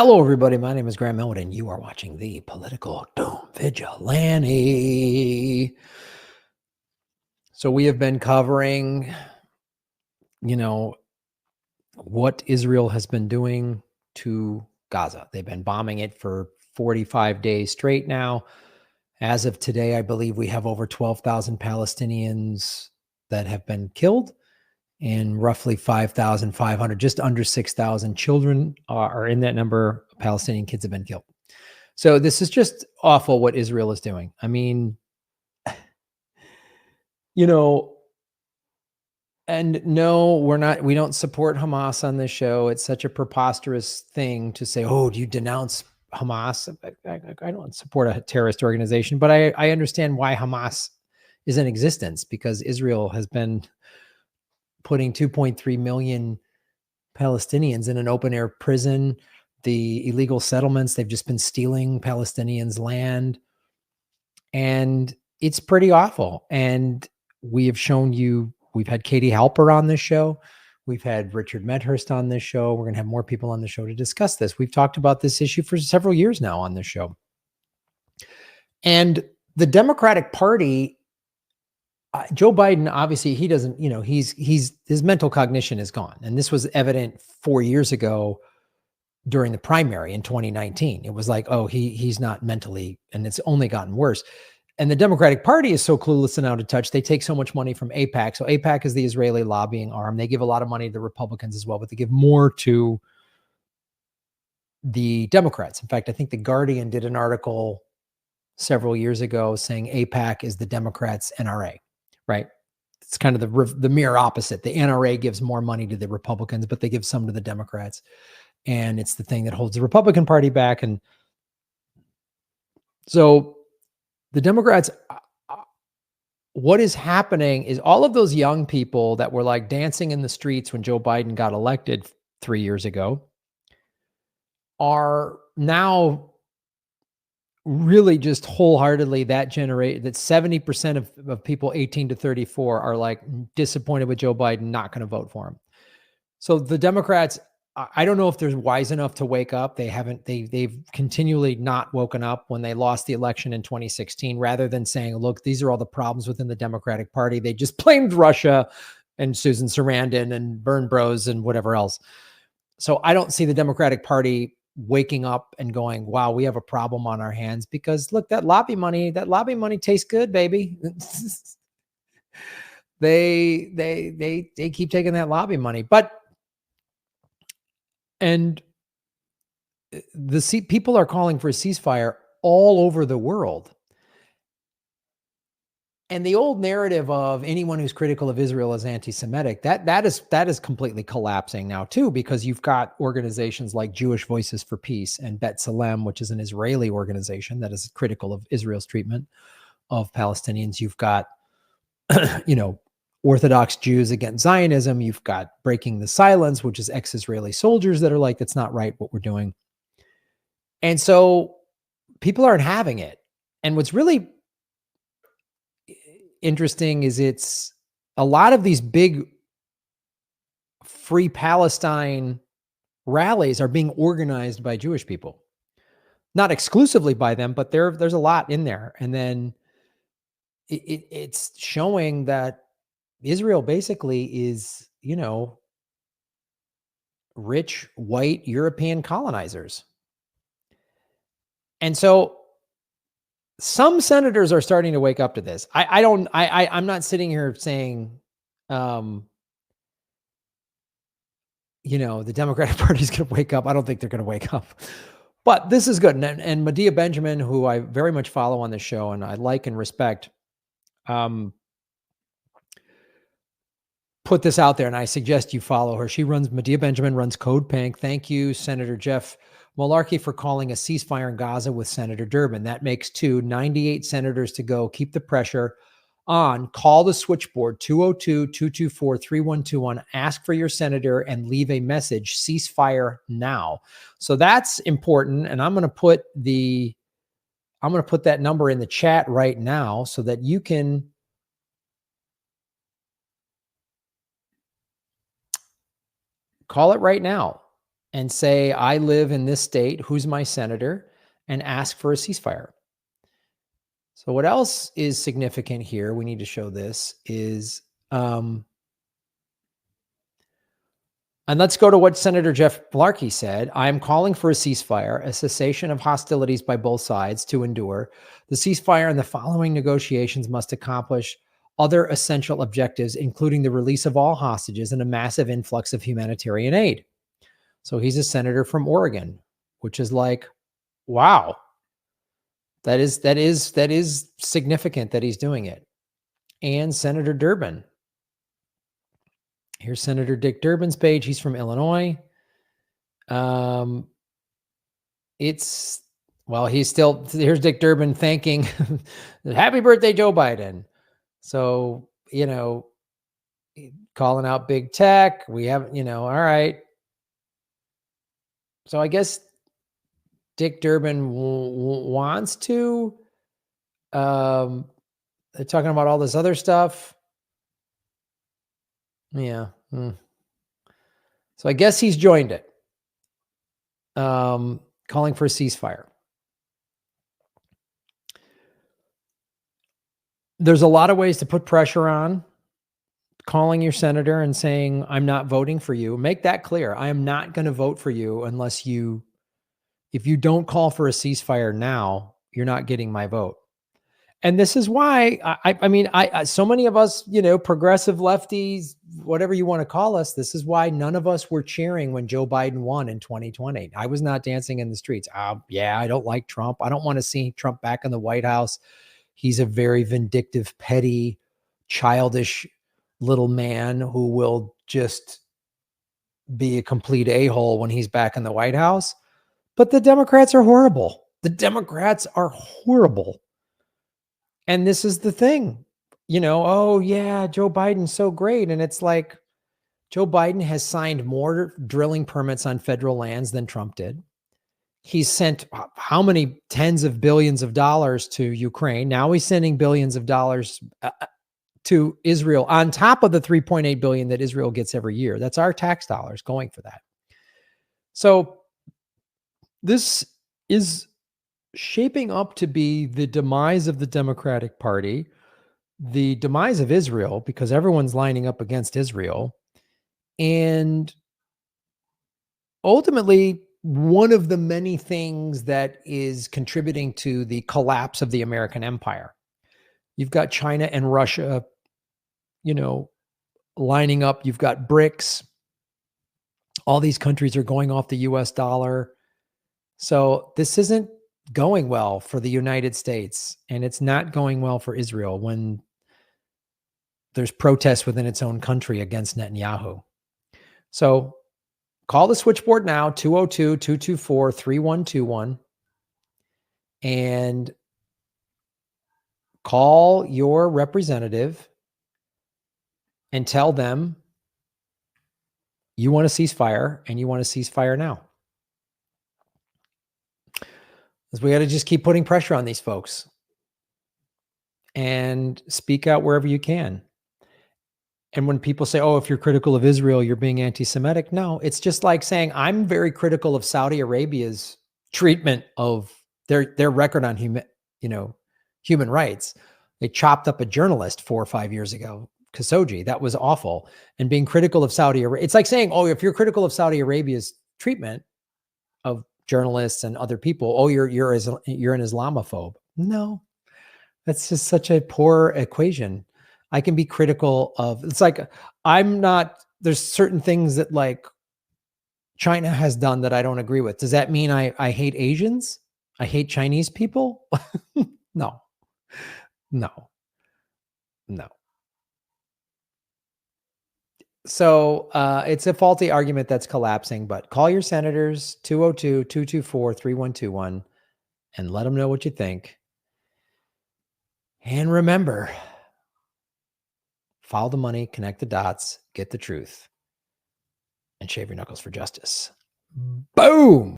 Hello, everybody. My name is Graham Elwood, and you are watching the Political Doom Vigilante. So we have been covering, what Israel has been doing to Gaza. They've been bombing it for 45 days straight now. As of today, I believe we have over 12,000 Palestinians that have been killed, and roughly 5,500, just under 6,000 children are in that number. Palestinian kids have been killed. So this is just awful what Israel is doing. I mean, and no, we don't support Hamas on this show. It's such a preposterous thing to say, oh, do you denounce Hamas? I don't support a terrorist organization, but I understand why Hamas is in existence, because Israel has been putting 2.3 million Palestinians in an open air prison. The illegal settlements, they've just been stealing Palestinians' land. And it's pretty awful. And we have shown you, we've had Katie Halper on this show. We've had Richard Medhurst on this show. We're going to have more people on the show to discuss this. We've talked about this issue for several years now on this show. And the Democratic Party, Joe Biden, obviously he doesn't, his mental cognition is gone. And this was evident 4 years ago during the primary in 2019. It was like, oh, he's not mentally, and it's only gotten worse. And the Democratic Party is so clueless and out of touch. They take so much money from AIPAC. So AIPAC is the Israeli lobbying arm. They give a lot of money to the Republicans as well, but they give more to the Democrats. In fact, I think The Guardian did an article several years ago saying AIPAC is the Democrats' NRA, right? It's kind of the mirror opposite. The NRA gives more money to the Republicans, but they give some to the Democrats. And it's the thing that holds the Republican Party back. And so the Democrats, what is happening is all of those young people that were like dancing in the streets when Joe Biden got elected 3 years ago are now really just wholeheartedly that 70% of people 18 to 34 are like disappointed with Joe Biden, not going to vote for him. So the Democrats, I don't know if they're wise enough to wake up. They've continually not woken up when they lost the election in 2016, rather than saying, look, these are all the problems within the Democratic Party. They just blamed Russia and Susan Sarandon and Burn Bros and whatever else. So I don't see the Democratic Party waking up and going, wow, we have a problem on our hands, because look, that lobby money tastes good, baby. They keep taking that lobby money, and people are calling for a ceasefire all over the world. And the old narrative of anyone who's critical of Israel is anti-Semitic, that is completely collapsing now too, because you've got organizations like Jewish Voices for Peace and B'Tselem, which is an Israeli organization that is critical of Israel's treatment of Palestinians. You've got, Orthodox Jews against Zionism. You've got Breaking the Silence, which is ex-Israeli soldiers that are like, that's not right what we're doing. And so people aren't having it. And what's really interesting is it's a lot of these big Free Palestine rallies are being organized by Jewish people. Not exclusively by them, but there's a lot in there. And then it's showing that Israel basically is, rich, white, European colonizers. And so some senators are starting to wake up to this. I'm not sitting here saying, the Democratic Party is going to wake up. I don't think they're going to wake up. But this is good. And Medea Benjamin, who I very much follow on the show and I like and respect, put this out there, and I suggest you follow her. Medea Benjamin runs Code Pink. Thank you, Senator Jeff Malarkey, for calling a ceasefire in Gaza with Senator Durbin. That makes 98 senators to go. Keep the pressure on. Call the switchboard, 202-224-3121. Ask for your senator and leave a message, ceasefire now. So that's important. And I'm going to put that number in the chat right now so that you can call it right now. and say, I live in this state, who's my senator, and ask for a ceasefire. So what else is significant here? We need to show this is, and let's go to what Senator Jeff Blarkey said. I am calling for a ceasefire, a cessation of hostilities by both sides to endure. The ceasefire and the following negotiations must accomplish other essential objectives, including the release of all hostages and a massive influx of humanitarian aid. So he's a senator from Oregon, which is like, wow. That is significant that he's doing it. And Senator Durbin. Here's Senator Dick Durbin's page. He's from Illinois. Here's Dick Durbin thanking happy birthday, Joe Biden. So, calling out big tech. We have, all right. So I guess Dick Durbin wants to. They're talking about all this other stuff. Yeah. So I guess he's joined it. Calling for a ceasefire. There's a lot of ways to put pressure on. Calling your senator and saying, I'm not voting for you. Make that clear. I am not going to vote for you unless if you don't call for a ceasefire now, you're not getting my vote. And this is why I so many of us, progressive lefties, whatever you want to call us, this is why none of us were cheering when Joe Biden won in 2020. I was not dancing in the streets. I don't like Trump. I don't want to see Trump back in the White House. He's a very vindictive, petty, childish little man who will just be a complete a-hole when he's back in the White House. But the Democrats are horrible. The Democrats are horrible. And this is the thing, oh yeah, Joe Biden's so great. And it's like, Joe Biden has signed more drilling permits on federal lands than Trump did. He's sent how many tens of billions of dollars to Ukraine. Now he's sending billions of dollars to Israel on top of the 3.8 billion that Israel gets every year. That's our tax dollars going for that. So this is shaping up to be the demise of the Democratic Party, the demise of Israel, because everyone's lining up against Israel. And ultimately, one of the many things that is contributing to the collapse of the American empire. You've got China and Russia, lining up. You've got BRICS. All these countries are going off the US dollar. So this isn't going well for the United States, and it's not going well for Israel when there's protests within its own country against Netanyahu. So call the switchboard now, 202-224-3121, and call your representative and tell them you want a ceasefire and you want a ceasefire now. Because we got to just keep putting pressure on these folks and speak out wherever you can. And when people say, oh, if you're critical of Israel, you're being anti-Semitic. No, it's just like saying, I'm very critical of Saudi Arabia's treatment of their record on human rights. They chopped up a journalist 4 or 5 years ago, Khashoggi. That was awful. And being critical of Saudi Arabia, it's like saying, oh, if you're critical of Saudi Arabia's treatment of journalists and other people, oh, you're an Islamophobe. No, that's just such a poor equation. I can be critical of, it's like, there's certain things that like China has done that I don't agree with. Does that mean I hate Asians? I hate Chinese people? No. So it's a faulty argument that's collapsing, but call your senators, 202-224-3121, and let them know what you think. And remember, follow the money, connect the dots, get the truth, and shave your knuckles for justice. Boom!